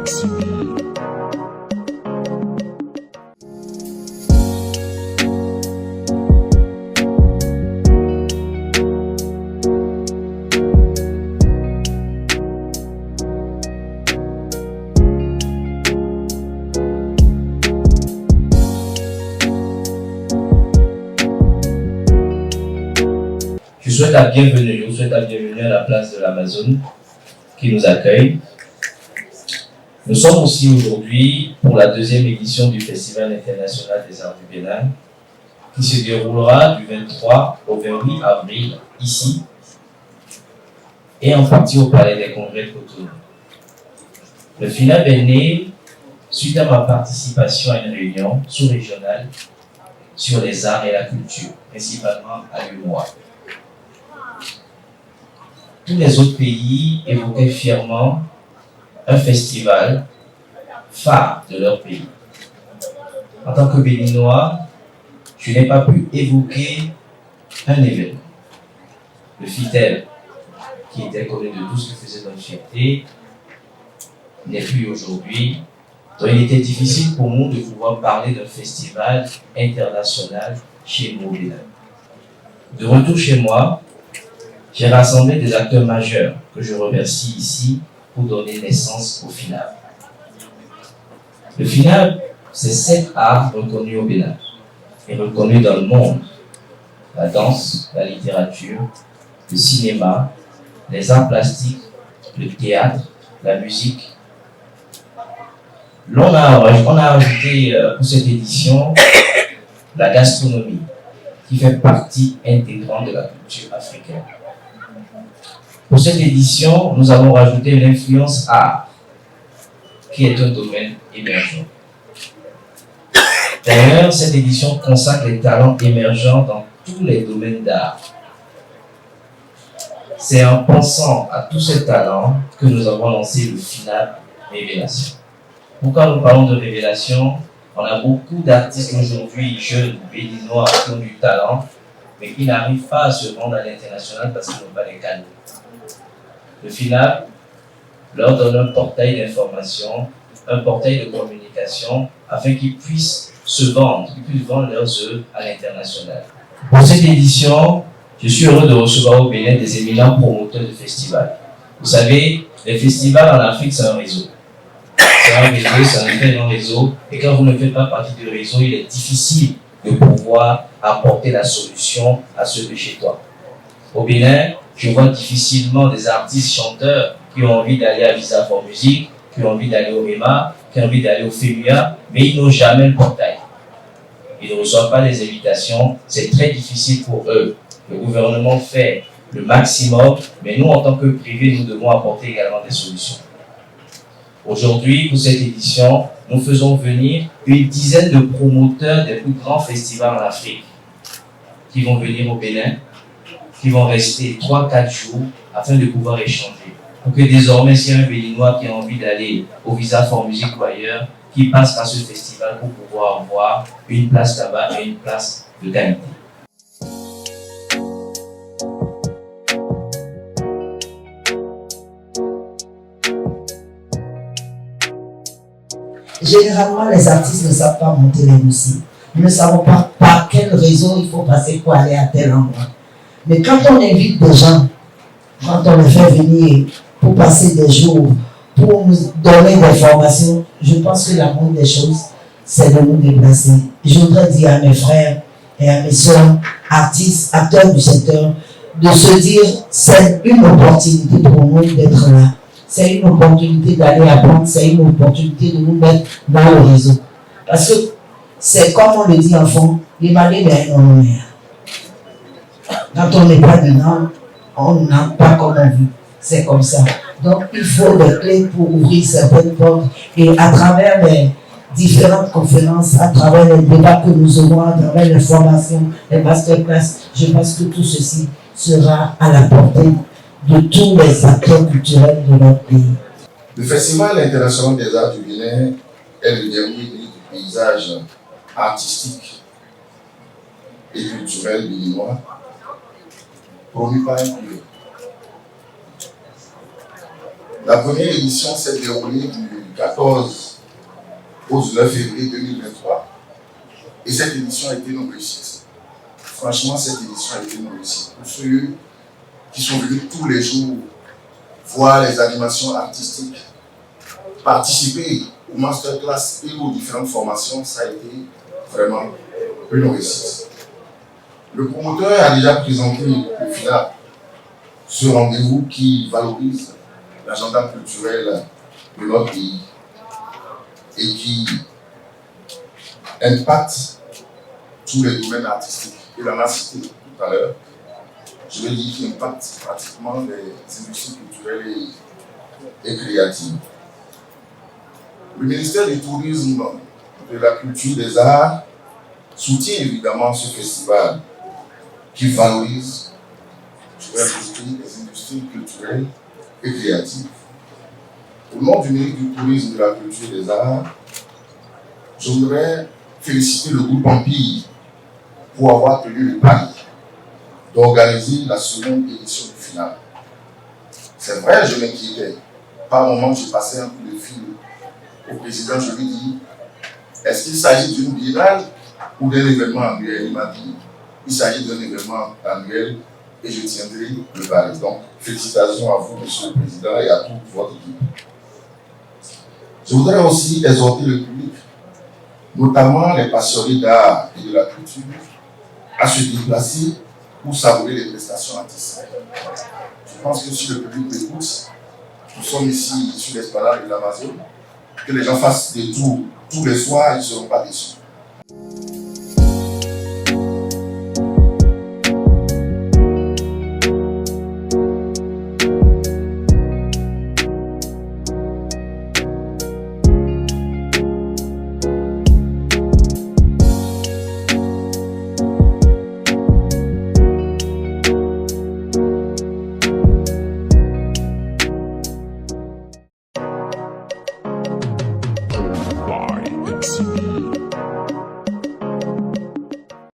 Maxime. Je vous souhaite la bienvenue à la place de l'Amazone qui nous accueille. Nous sommes aussi aujourd'hui pour la deuxième édition du Festival international des arts du Bénin qui se déroulera du 23 au 28 avril ici et en partie au Palais des Congrès de Cotonou. Le FINAB est né suite à ma participation à une réunion sous-régionale sur les arts et la culture, principalement à l'UNOA. Tous les autres pays évoquaient fièrement un festival phare de leur pays. En tant que Béninois, je n'ai pas pu évoquer un événement. Le FITEL, qui était connu de tous, qui faisait notre fierté, n'est plus aujourd'hui. Donc il était difficile pour nous de pouvoir parler d'un festival international chez nous au Bénin. De retour chez moi, j'ai rassemblé des acteurs majeurs que je remercie ici pour donner naissance au FINAB. Le FINAB, c'est 7 arts reconnus au Bénin et reconnus dans le monde. La danse, la littérature, le cinéma, les arts plastiques, le théâtre, la musique. On a ajouté pour cette édition la gastronomie, qui fait partie intégrante de la culture africaine. Pour cette édition, nous avons rajouté l'influence art, qui est un domaine émergent. D'ailleurs, cette édition consacre les talents émergents dans tous les domaines d'art. C'est en pensant à tous ces talents que nous avons lancé le FINAB Révélation. Pourquoi nous parlons de révélation? On a beaucoup d'artistes aujourd'hui, jeunes, béninois, qui ont du talent, mais qui n'arrivent pas à se rendre à l'international parce qu'ils n'ont pas les canaux. Le FINAB leur donne un portail d'information, un portail de communication, afin qu'ils puissent se vendre, qu'ils puissent vendre leurs œuvres à l'international. Pour cette édition, je suis heureux de recevoir au Bénin des éminents promoteurs de festivals. Vous savez, les festivals en Afrique, c'est un réseau. C'est un très grand réseau, et quand vous ne faites pas partie du réseau, il est difficile de pouvoir apporter la solution à ceux de chez toi. Au Bénin, je vois difficilement des artistes chanteurs qui ont envie d'aller à Visa for Music, qui ont envie d'aller au REMA, qui ont envie d'aller au FEMUA, mais ils n'ont jamais le portail. Ils ne reçoivent pas les invitations, c'est très difficile pour eux. Le gouvernement fait le maximum, mais nous, en tant que privé, nous devons apporter également des solutions. Aujourd'hui, pour cette édition, nous faisons venir une dizaine de promoteurs des plus grands festivals en Afrique qui vont venir au Bénin, qui vont rester 3-4 jours afin de pouvoir échanger. Pour que désormais, s'il y a un Béninois qui a envie d'aller au Visa for Music ou ailleurs, qui passe par ce festival pour pouvoir avoir une place là-bas et une place de qualité. Généralement, les artistes ne savent pas monter les dossiers. Nous ne savons pas par quel réseau il faut passer pour aller à tel endroit. Mais quand on invite des gens, quand on les fait venir pour passer des jours, pour nous donner des formations, je pense que la moindre des choses, c'est de nous déplacer. Je voudrais dire à mes frères et à mes soeurs, artistes, acteurs du secteur, de se dire c'est une opportunité pour nous d'être là. C'est une opportunité d'aller apprendre, c'est une opportunité de nous mettre dans le réseau. Parce que c'est comme on le dit en fond, les malais non. Quand on n'est pas dedans, on n'a pas comme on veut. C'est comme ça. Donc il faut des clés pour ouvrir certaines portes. Et à travers les différentes conférences, à travers les débats que nous aurons, à travers les formations, les masterclass, je pense que tout ceci sera à la portée de tous les acteurs culturels de notre pays. Le Festival international des arts du Bénin est le dernier du paysage artistique et culturel béninois promu par un privé. La première édition s'est déroulée du 14 au 9 février 2023. Et cette édition a été une réussite. Franchement, cette édition a été une réussite. Pour ceux qui sont venus tous les jours voir les animations artistiques, participer aux masterclass et aux différentes formations, ça a été vraiment une réussite. Le promoteur a déjà présenté le FINAP, ce rendez-vous qui valorise l'agenda culturel de notre pays et qui impacte tous les domaines artistiques. Il en a cité tout à l'heure. Je vais dire qui impacte pratiquement les industries culturelles et créatives. Le ministère du Tourisme, de la Culture, des Arts soutient évidemment ce festival qui valorise, je vais ajouter, les industries culturelles et créatives. Au nom du ministre du Tourisme, de la Culture et des Arts, je voudrais féliciter le groupe Empire pour avoir tenu le pari d'organiser la seconde édition du FINAP. C'est vrai, je m'inquiétais. Par moment, je passais un coup de fil au président, je lui dis, est-ce qu'il s'agit d'une biennale ou d'un événement annuel? Il m'a dit, il s'agit d'un événement annuel et je tiendrai le pari. Donc, félicitations à vous, monsieur le président, et à toute votre équipe. Je voudrais aussi exhorter le public, notamment les passionnés d'art et de la culture, à se déplacer pour savourer les prestations artistiques. Je pense que si le public m'écoute, nous sommes ici sur l'esplanade de l'Amazon, que les gens fassent des tours tous les soirs, ils ne seront pas déçus.